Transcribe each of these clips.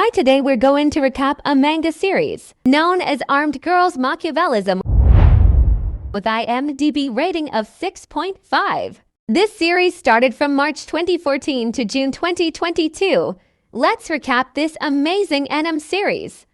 Hi, today we're going to recap a manga series known as Armed Girls Machiavellism with IMDb rating of 6.5. This series started from March 2014 to June 2022. Let's recap this amazing anime series.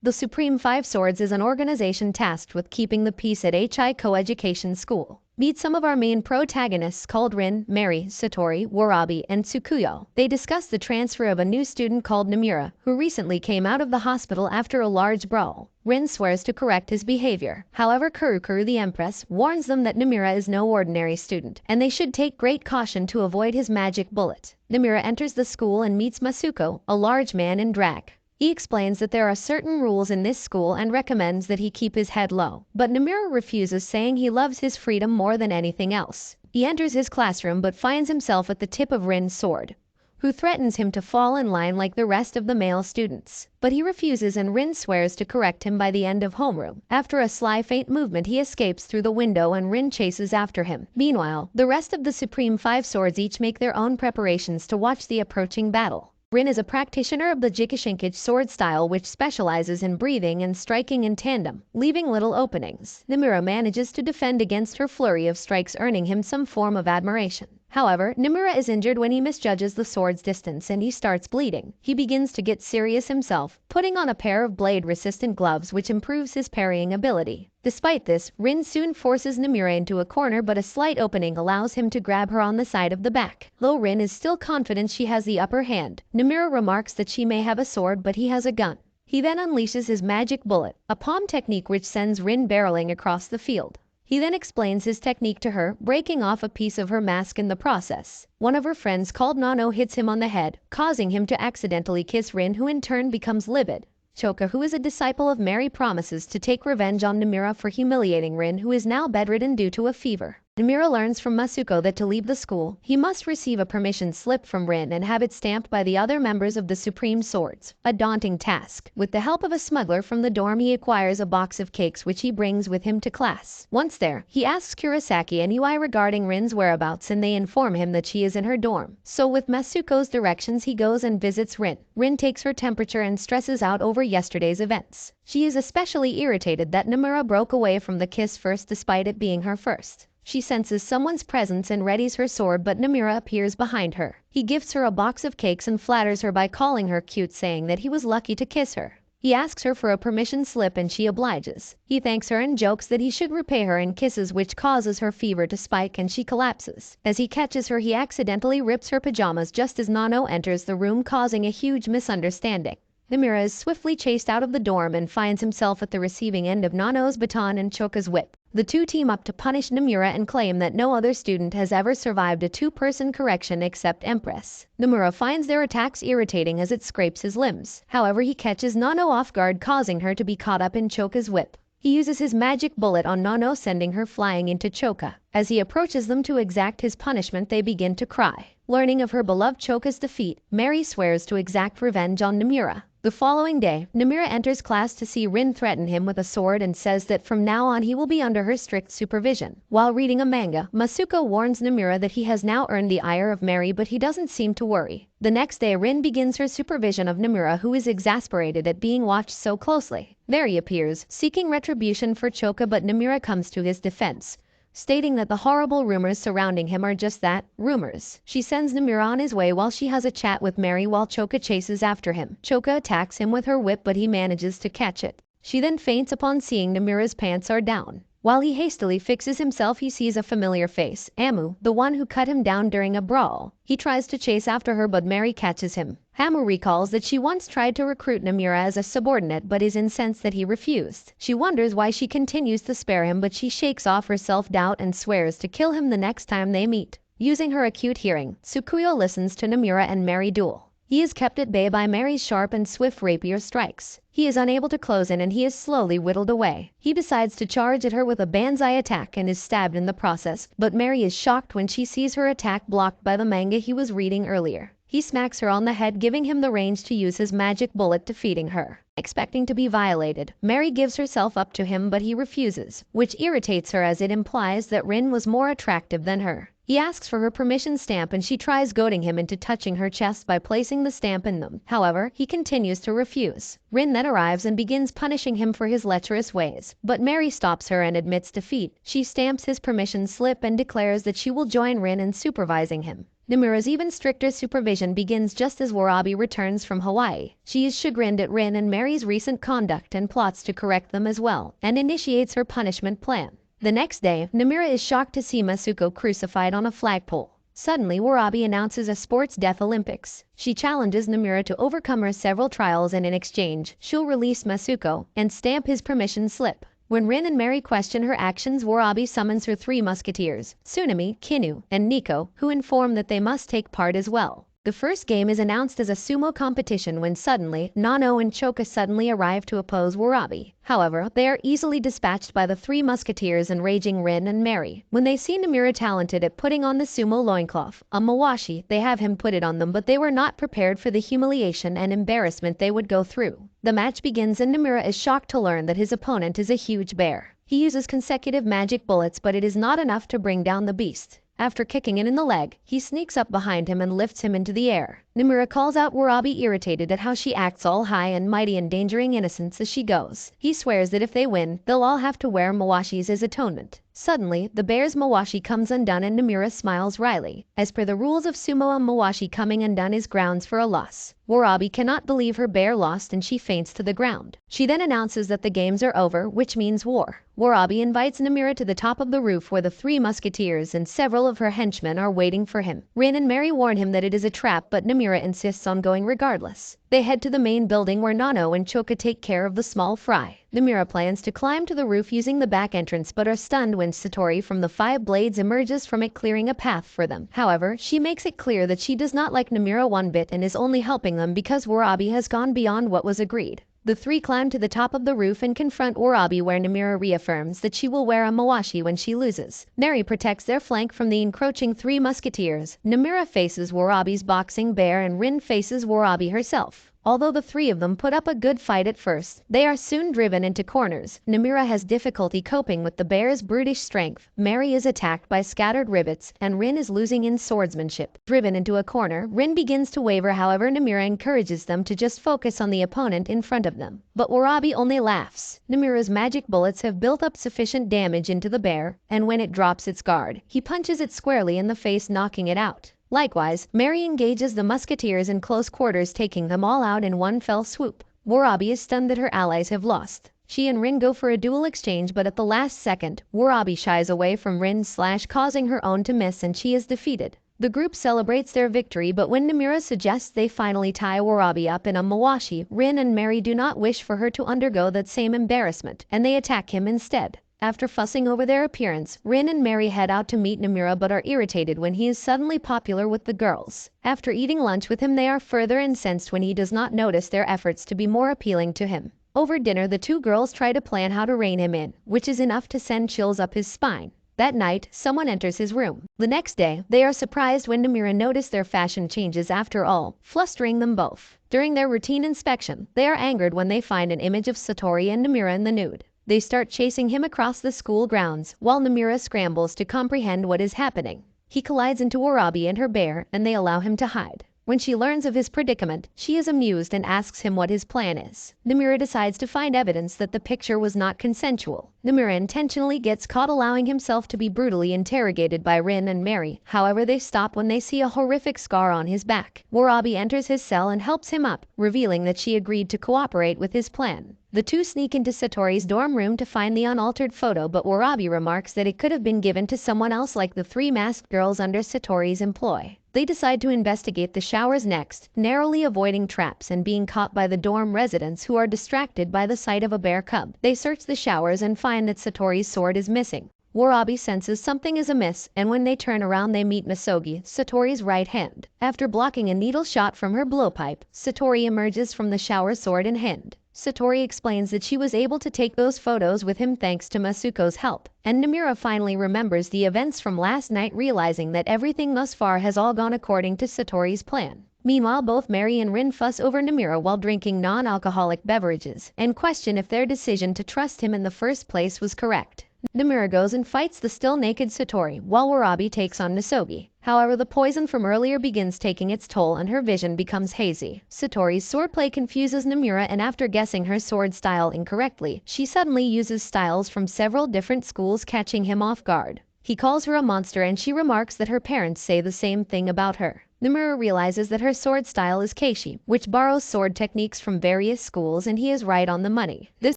The Supreme Five Swords is an organization tasked with keeping the peace at HI Coeducation School. Meet some of our main protagonists called Rin, Mary, Satori, Warabi, and Tsukuyo. They discuss the transfer of a new student called Nomura, who recently came out of the hospital after a large brawl. Rin swears to correct his behavior. However, Kurukuru the Empress warns them that Nomura is no ordinary student, and they should take great caution to avoid his magic bullet. Nomura enters the school and meets Masuko, a large man in drag. He explains that there are certain rules in this school and recommends that he keep his head low. But Nomura refuses, saying he loves his freedom more than anything else. He enters his classroom but finds himself at the tip of Rin's sword, who threatens him to fall in line like the rest of the male students. But he refuses and Rin swears to correct him by the end of homeroom. After a sly feint movement, he escapes through the window and Rin chases after him. Meanwhile, the rest of the Supreme Five Swords each make their own preparations to watch the approaching battle. Rin is a practitioner of the Jikishinkage sword style, which specializes in breathing and striking in tandem, leaving little openings. Nomura manages to defend against her flurry of strikes, earning him some form of admiration. However, Nomura is injured when he misjudges the sword's distance and he starts bleeding. He begins to get serious himself, putting on a pair of blade-resistant gloves which improves his parrying ability. Despite this, Rin soon forces Nomura into a corner, but a slight opening allows him to grab her on the side of the back. Though Rin is still confident she has the upper hand, Nomura remarks that she may have a sword but he has a gun. He then unleashes his magic bullet, a palm technique which sends Rin barreling across the field. He then explains his technique to her, breaking off a piece of her mask in the process. One of her friends called Nano hits him on the head, causing him to accidentally kiss Rin, who in turn becomes livid. Choka, who is a disciple of Mary, promises to take revenge on Nomura for humiliating Rin, who is now bedridden due to a fever. Nomura learns from Masuko that to leave the school, he must receive a permission slip from Rin and have it stamped by the other members of the Supreme Swords. A daunting task. With the help of a smuggler from the dorm, he acquires a box of cakes which he brings with him to class. Once there, he asks Kurosaki and Ui regarding Rin's whereabouts and they inform him that she is in her dorm. So with Masuko's directions, he goes and visits Rin. Rin takes her temperature and stresses out over yesterday's events. She is especially irritated that Nomura broke away from the kiss first despite it being her first. She senses someone's presence and readies her sword, but Nomura appears behind her. He gifts her a box of cakes and flatters her by calling her cute, saying that he was lucky to kiss her. He asks her for a permission slip and she obliges. He thanks her and jokes that he should repay her in kisses, which causes her fever to spike and she collapses. As he catches her, he accidentally rips her pajamas just as Nano enters the room, causing a huge misunderstanding. Nomura is swiftly chased out of the dorm and finds himself at the receiving end of Nano's baton and Choka's whip. The two team up to punish Nomura and claim that no other student has ever survived a two-person correction except Empress. Nomura finds their attacks irritating as it scrapes his limbs. However, he catches Nano off guard, causing her to be caught up in Choka's whip. He uses his magic bullet on Nano, sending her flying into Choka. As he approaches them to exact his punishment, they begin to cry. Learning of her beloved Choka's defeat, Mary swears to exact revenge on Nomura. The following day, Nomura enters class to see Rin threaten him with a sword and says that from now on he will be under her strict supervision. While reading a manga, Masuko warns Nomura that he has now earned the ire of Mary, but he doesn't seem to worry. The next day, Rin begins her supervision of Nomura, who is exasperated at being watched so closely. There he appears, seeking retribution for Choka, but Nomura comes to his defense, stating that the horrible rumors surrounding him are just that, rumors. She sends Nomura on his way while she has a chat with Mary while Choka chases after him. Choka attacks him with her whip, but he manages to catch it. She then faints upon seeing Nomura's pants are down. While he hastily fixes himself, he sees a familiar face, Amu, the one who cut him down during a brawl. He tries to chase after her, but Mary catches him. Amu recalls that she once tried to recruit Nomura as a subordinate but is incensed that he refused. She wonders why she continues to spare him, but she shakes off her self-doubt and swears to kill him the next time they meet. Using her acute hearing, Tsukuyo listens to Nomura and Mary duel. He is kept at bay by Mary's sharp and swift rapier strikes. He is unable to close in and he is slowly whittled away. He decides to charge at her with a banzai attack and is stabbed in the process, but Mary is shocked when she sees her attack blocked by the manga he was reading earlier. He smacks her on the head, giving him the range to use his magic bullet, defeating her. Expecting to be violated, Mary gives herself up to him, but he refuses, which irritates her as it implies that Rin was more attractive than her. He asks for her permission stamp and she tries goading him into touching her chest by placing the stamp in them. However, he continues to refuse. Rin then arrives and begins punishing him for his lecherous ways, but Mary stops her and admits defeat. She stamps his permission slip and declares that she will join Rin in supervising him. Nomura's even stricter supervision begins just as Warabi returns from Hawaii. She is chagrined at Rin and Mary's recent conduct and plots to correct them as well, and initiates her punishment plan. The next day, Nomura is shocked to see Masuko crucified on a flagpole. Suddenly, Warabi announces a sports death Olympics. She challenges Nomura to overcome her several trials and in exchange, she'll release Masuko and stamp his permission slip. When Rin and Mary question her actions, Warabi summons her 3 musketeers, Tsunami, Kinu, and Nico, who inform that they must take part as well. The first game is announced as a sumo competition when suddenly, Nano and Choka suddenly arrive to oppose Warabi. However, they are easily dispatched by the 3 musketeers and raging Rin and Mary. When they see Nomura talented at putting on the sumo loincloth, a mawashi, they have him put it on them, but they were not prepared for the humiliation and embarrassment they would go through. The match begins and Nomura is shocked to learn that his opponent is a huge bear. He uses consecutive magic bullets, but it is not enough to bring down the beast. After kicking it in the leg, he sneaks up behind him and lifts him into the air. Nomura calls out Warabi, irritated at how she acts all high and mighty, endangering innocents as she goes. He swears that if they win, they'll all have to wear mawashis as atonement. Suddenly, the bear's mawashi comes undone and Nomura smiles wryly. As per the rules of sumo, a mawashi coming undone is grounds for a loss. Warabi cannot believe her bear lost and she faints to the ground. She then announces that the games are over, which means war. Warabi invites Nomura to the top of the roof where the 3 musketeers and several of her henchmen are waiting for him. Rin and Mary warn him that it is a trap, but Nomura insists on going regardless. They head to the main building where Nano and Choka take care of the small fry. Nomura plans to climb to the roof using the back entrance but are stunned when Satori from the 5 blades emerges from it, clearing a path for them. However, she makes it clear that she does not like Nomura one bit and is only helping them because Warabi has gone beyond what was agreed. The 3 climb to the top of the roof and confront Warabi, where Nomura reaffirms that she will wear a mawashi when she loses. Mary protects their flank from the encroaching 3 musketeers. Nomura faces Warabi's boxing bear and Rin faces Warabi herself. Although the 3 of them put up a good fight at first, they are soon driven into corners. Nomura has difficulty coping with the bear's brutish strength. Mary is attacked by scattered rivets, and Rin is losing in swordsmanship. Driven into a corner, Rin begins to waver, however Nomura encourages them to just focus on the opponent in front of them. But Warabi only laughs. Nomura's magic bullets have built up sufficient damage into the bear, and when it drops its guard, he punches it squarely in the face, knocking it out. Likewise, Mary engages the musketeers in close quarters, taking them all out in one fell swoop. Warabi is stunned that her allies have lost. She and Rin go for a duel exchange, but at the last second, Warabi shies away from Rin, causing her own to miss, and she is defeated. The group celebrates their victory, but when Nomura suggests they finally tie Warabi up in a mawashi, Rin and Mary do not wish for her to undergo that same embarrassment, and they attack him instead. After fussing over their appearance, Rin and Mary head out to meet Nomura but are irritated when he is suddenly popular with the girls. After eating lunch with him, they are further incensed when he does not notice their efforts to be more appealing to him. Over dinner, the 2 girls try to plan how to rein him in, which is enough to send chills up his spine. That night, someone enters his room. The next day, they are surprised when Nomura notices their fashion changes after all, flustering them both. During their routine inspection, they are angered when they find an image of Satori and Nomura in the nude. They start chasing him across the school grounds, while Nomura scrambles to comprehend what is happening. He collides into Warabi and her bear, and they allow him to hide. When she learns of his predicament, she is amused and asks him what his plan is. Nomura decides to find evidence that the picture was not consensual. Nomura intentionally gets caught allowing himself to be brutally interrogated by Rin and Mary. However, they stop when they see a horrific scar on his back. Warabi enters his cell and helps him up, revealing that she agreed to cooperate with his plan. The 2 sneak into Satori's dorm room to find the unaltered photo, but Warabi remarks that it could have been given to someone else, like the 3 masked girls under Satori's employ. They decide to investigate the showers next, narrowly avoiding traps and being caught by the dorm residents, who are distracted by the sight of a bear cub. They search the showers and find that Satori's sword is missing. Warabi senses something is amiss, and when they turn around they meet Misogi, Satori's right hand. After blocking a needle shot from her blowpipe, Satori emerges from the shower, sword in hand. Satori explains that she was able to take those photos with him thanks to Masuko's help, and Nomura finally remembers the events from last night, realizing that everything thus far has all gone according to Satori's plan. Meanwhile, both Mary and Rin fuss over Nomura while drinking non-alcoholic beverages, and question if their decision to trust him in the first place was correct. Nomura goes and fights the still-naked Satori, while Warabi takes on Misogi. However, the poison from earlier begins taking its toll and her vision becomes hazy. Satori's swordplay confuses Nomura, and after guessing her sword style incorrectly, she suddenly uses styles from several different schools, catching him off guard. He calls her a monster and she remarks that her parents say the same thing about her. Nomura realizes that her sword style is keishi, which borrows sword techniques from various schools, and he is right on the money. This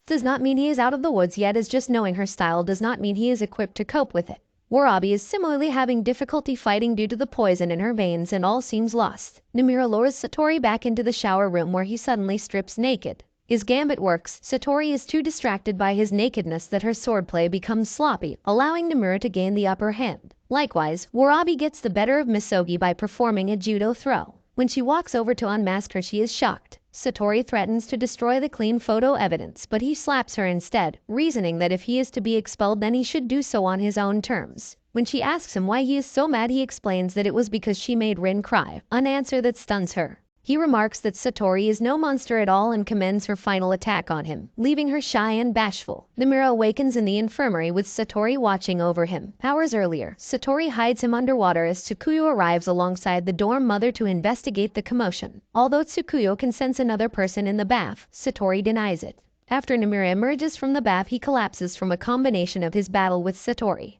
does not mean he is out of the woods yet, as just knowing her style does not mean he is equipped to cope with it. Warabi is similarly having difficulty fighting due to the poison in her veins, and all seems lost. Nomura lures Satori back into the shower room, where he suddenly strips naked. His gambit works. Satori is too distracted by his nakedness that her swordplay becomes sloppy, allowing Nomura to gain the upper hand. Likewise, Warabi gets the better of Misogi by performing a judo throw. When she walks over to unmask her, she is shocked. Satori threatens to destroy the clean photo evidence, but he slaps her instead, reasoning that if he is to be expelled, then he should do so on his own terms. When she asks him why he is so mad, he explains that it was because she made Rin cry, an answer that stuns her. He remarks that Satori is no monster at all and commends her final attack on him, leaving her shy and bashful. Nomura awakens in the infirmary with Satori watching over him. Hours earlier, Satori hides him underwater as Tsukuyo arrives alongside the dorm mother to investigate the commotion. Although Tsukuyo can sense another person in the bath, Satori denies it. After Nomura emerges from the bath, he collapses from a combination of his battle with Satori.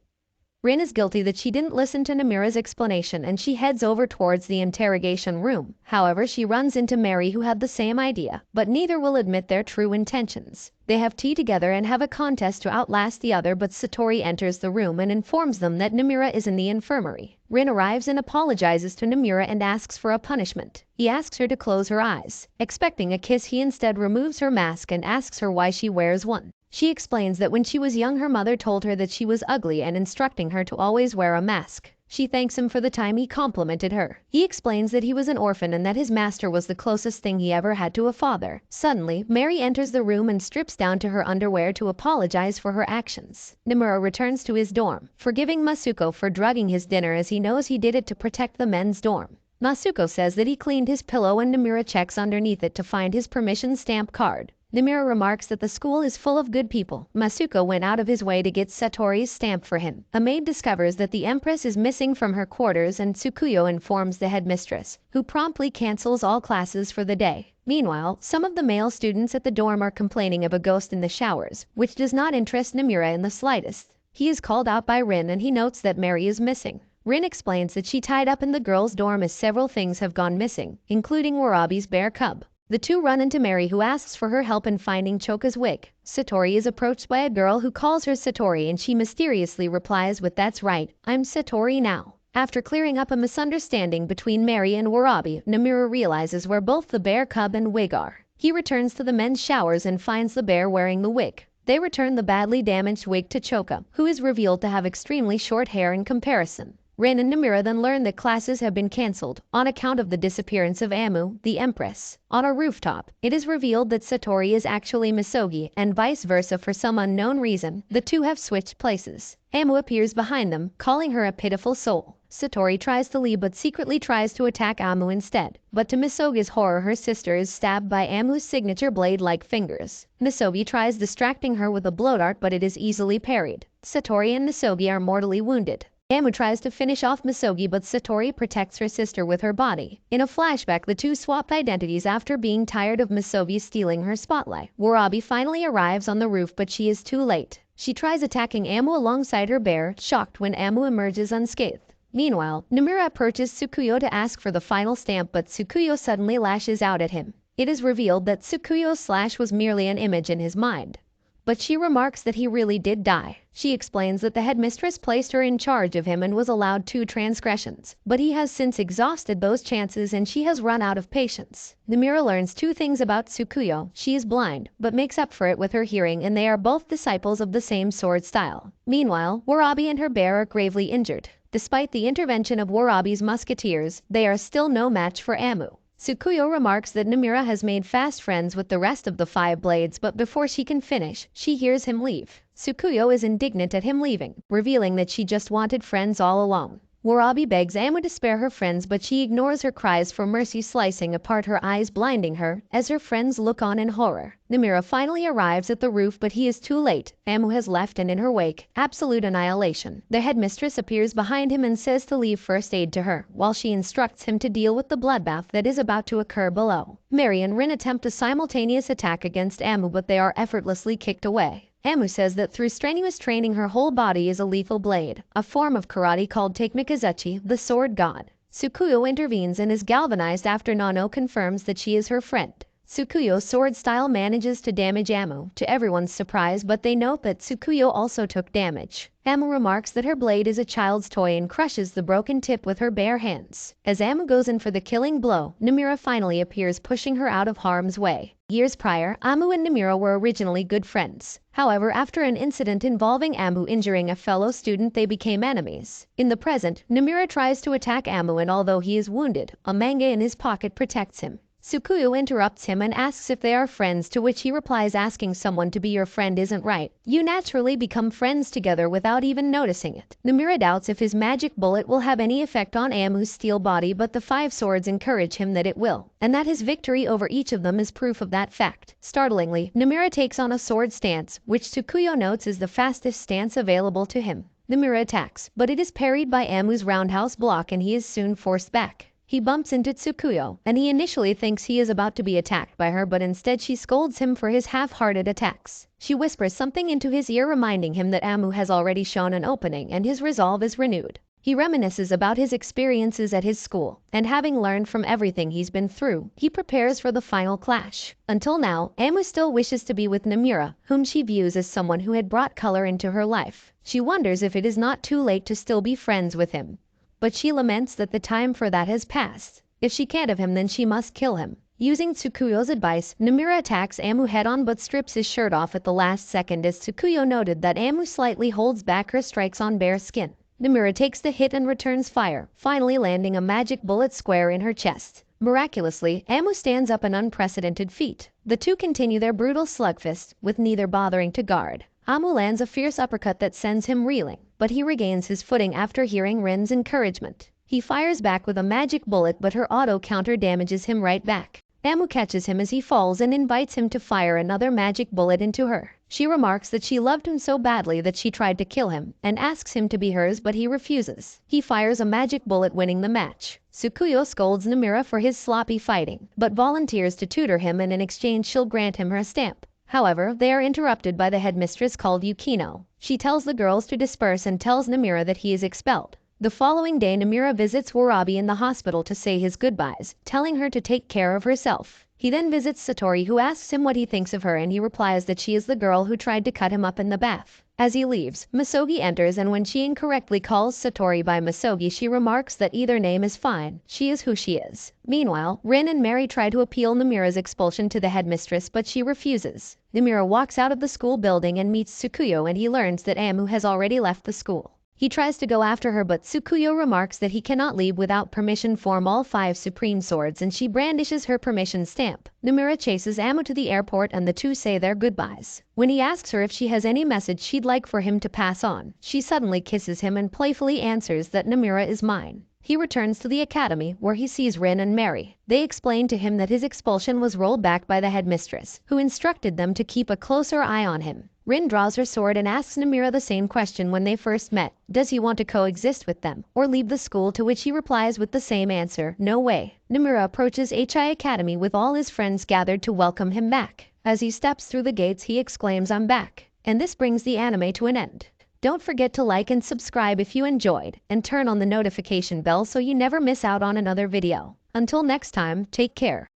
Rin is guilty that she didn't listen to Nomura's explanation, and she heads over towards the interrogation room. However, she runs into Mary, who had the same idea, but neither will admit their true intentions. They have tea together and have a contest to outlast the other, but Satori enters the room and informs them that Nomura is in the infirmary. Rin arrives and apologizes to Nomura and asks for a punishment. He asks her to close her eyes. Expecting a kiss, he instead removes her mask and asks her why she wears one. She explains that when she was young, her mother told her that she was ugly and instructing her to always wear a mask. She thanks him for the time he complimented her. He explains that he was an orphan and that his master was the closest thing he ever had to a father. Suddenly, Mary enters the room and strips down to her underwear to apologize for her actions. Nomura returns to his dorm, forgiving Masuko for drugging his dinner, as he knows he did it to protect the men's dorm. Masuko says that he cleaned his pillow, and Nomura checks underneath it to find his permission stamp card. Nomura remarks that the school is full of good people. Masuko went out of his way to get Satori's stamp for him. A maid discovers that the Empress is missing from her quarters, and Tsukuyo informs the headmistress, who promptly cancels all classes for the day. Meanwhile, some of the male students at the dorm are complaining of a ghost in the showers, which does not interest Nomura in the slightest. He is called out by Rin, and he notes that Mary is missing. Rin explains that she tied up in the girls' dorm as several things have gone missing, including Warabi's bear cub. The two run into Mary, who asks for her help in finding Choka's wig. Satori is approached by a girl who calls her Satori, and she mysteriously replies with, "That's right, I'm Satori now." After clearing up a misunderstanding between Mary and Warabi, Nomura realizes where both the bear cub and wig are. He returns to the men's showers and finds the bear wearing the wig. They return the badly damaged wig to Choka, who is revealed to have extremely short hair in comparison. Rin and Nomura then learn that classes have been cancelled on account of the disappearance of Amu, the Empress. On a rooftop, it is revealed that Satori is actually Misogi, and vice versa. For some unknown reason, the two have switched places. Amu appears behind them, calling her a pitiful soul. Satori tries to leave but secretly tries to attack Amu instead. But to Misogi's horror, her sister is stabbed by Amu's signature blade-like fingers. Misogi tries distracting her with a blow dart, but it is easily parried. Satori and Misogi are mortally wounded. Amu tries to finish off Misogi, but Satori protects her sister with her body. In a flashback, the two swapped identities after being tired of Misogi stealing her spotlight. Warabi finally arrives on the roof, but she is too late. She tries attacking Amu alongside her bear, shocked when Amu emerges unscathed. Meanwhile, Nomura approaches Tsukuyo to ask for the final stamp, but Tsukuyo suddenly lashes out at him. It is revealed that Tsukuyo's slash was merely an image in his mind. But she remarks that he really did die. She explains that the headmistress placed her in charge of him and was allowed 2 transgressions, but he has since exhausted those chances and she has run out of patience. Nomura learns 2 things about Tsukuyo. She is blind, but makes up for it with her hearing, and they are both disciples of the same sword style. Meanwhile, Warabi and her bear are gravely injured. Despite the intervention of Warabi's musketeers, they are still no match for Amu. Tsukuyo remarks that Nomura has made fast friends with the rest of the 5 blades, but before she can finish, she hears him leave. Tsukuyo is indignant at him leaving, revealing that she just wanted friends all along. Warabi begs Amu to spare her friends, but she ignores her cries for mercy, slicing apart her eyes, blinding her as her friends look on in horror. Namira finally arrives at the roof, but he is too late. Amu has left, and in her wake, absolute annihilation. The headmistress appears behind him and says to leave first aid to her, while she instructs him to deal with the bloodbath that is about to occur below. Mary and Rin attempt a simultaneous attack against Amu, but they are effortlessly kicked away. Amu says that through strenuous training her whole body is a lethal blade, a form of karate called Takemikazuchi, the sword god. Tsukuyo intervenes and is galvanized after Nano confirms that she is her friend. Tsukuyo's sword style manages to damage Amu, to everyone's surprise, but they note that Tsukuyo also took damage. Amu remarks that her blade is a child's toy and crushes the broken tip with her bare hands. As Amu goes in for the killing blow, Namira finally appears, pushing her out of harm's way. Years prior, Amu and Namira were originally good friends. However, after an incident involving Amu injuring a fellow student, they became enemies. In the present, Namira tries to attack Amu, and although he is wounded, a manga in his pocket protects him. Tsukuyo interrupts him and asks if they are friends, to which he replies, asking someone to be your friend isn't right. You naturally become friends together without even noticing it. Namira doubts if his magic bullet will have any effect on Amu's steel body, but the five swords encourage him that it will, and that his victory over each of them is proof of that fact. Startlingly, Namira takes on a sword stance, which Tsukuyo notes is the fastest stance available to him. Namira attacks, but it is parried by Amu's roundhouse block and he is soon forced back. He bumps into Tsukuyo, and he initially thinks he is about to be attacked by her, but instead she scolds him for his half-hearted attacks. She whispers something into his ear, reminding him that Amu has already shown an opening, and his resolve is renewed. He reminisces about his experiences at his school, and having learned from everything he's been through, he prepares for the final clash. Until now, Amu still wishes to be with Namira, whom she views as someone who had brought color into her life. She wonders if it is not too late to still be friends with him, but she laments that the time for that has passed. If she can't have him, then she must kill him. Using Tsukuyo's advice, Namira attacks Amu head-on but strips his shirt off at the last second, as Tsukuyo noted that Amu slightly holds back her strikes on bare skin. Namira takes the hit and returns fire, finally landing a magic bullet square in her chest. Miraculously, Amu stands up, an unprecedented feat. The two continue their brutal slugfest, with neither bothering to guard. Amu lands a fierce uppercut that sends him reeling, but he regains his footing after hearing Rin's encouragement. He fires back with a magic bullet, but her auto counter damages him right back. Amu catches him as he falls and invites him to fire another magic bullet into her. She remarks that she loved him so badly that she tried to kill him, and asks him to be hers, but he refuses. He fires a magic bullet, winning the match. Tsukuyo scolds Namira for his sloppy fighting, but volunteers to tutor him, and in exchange she'll grant him her stamp. However, they are interrupted by the headmistress called Yukino. She tells the girls to disperse and tells Namira that he is expelled. The following day, Namira visits Warabi in the hospital to say his goodbyes, telling her to take care of herself. He then visits Satori, who asks him what he thinks of her, and he replies that she is the girl who tried to cut him up in the bath. As he leaves, Misogi enters, and when she incorrectly calls Satori by Misogi, she remarks that either name is fine. She is who she is. Meanwhile, Rin and Mary try to appeal Namira's expulsion to the headmistress, but she refuses. Namira walks out of the school building and meets Tsukuyo, and he learns that Amu has already left the school. He tries to go after her, but Tsukuyo remarks that he cannot leave without permission from all five supreme swords, and she brandishes her permission stamp. Namira chases Amu to the airport, and the two say their goodbyes. When he asks her if she has any message she'd like for him to pass on, she suddenly kisses him and playfully answers that Namira is mine. He returns to the academy, where he sees Rin and Mary. They explain to him that his expulsion was rolled back by the headmistress, who instructed them to keep a closer eye on him. Rin draws her sword and asks Namira the same question when they first met. Does he want to coexist with them, or leave the school, to which he replies with the same answer, no way. Namira approaches HI Academy with all his friends gathered to welcome him back. As he steps through the gates, he exclaims, "I'm back." And this brings the anime to an end. Don't forget to like and subscribe if you enjoyed, and turn on the notification bell so you never miss out on another video. Until next time, take care.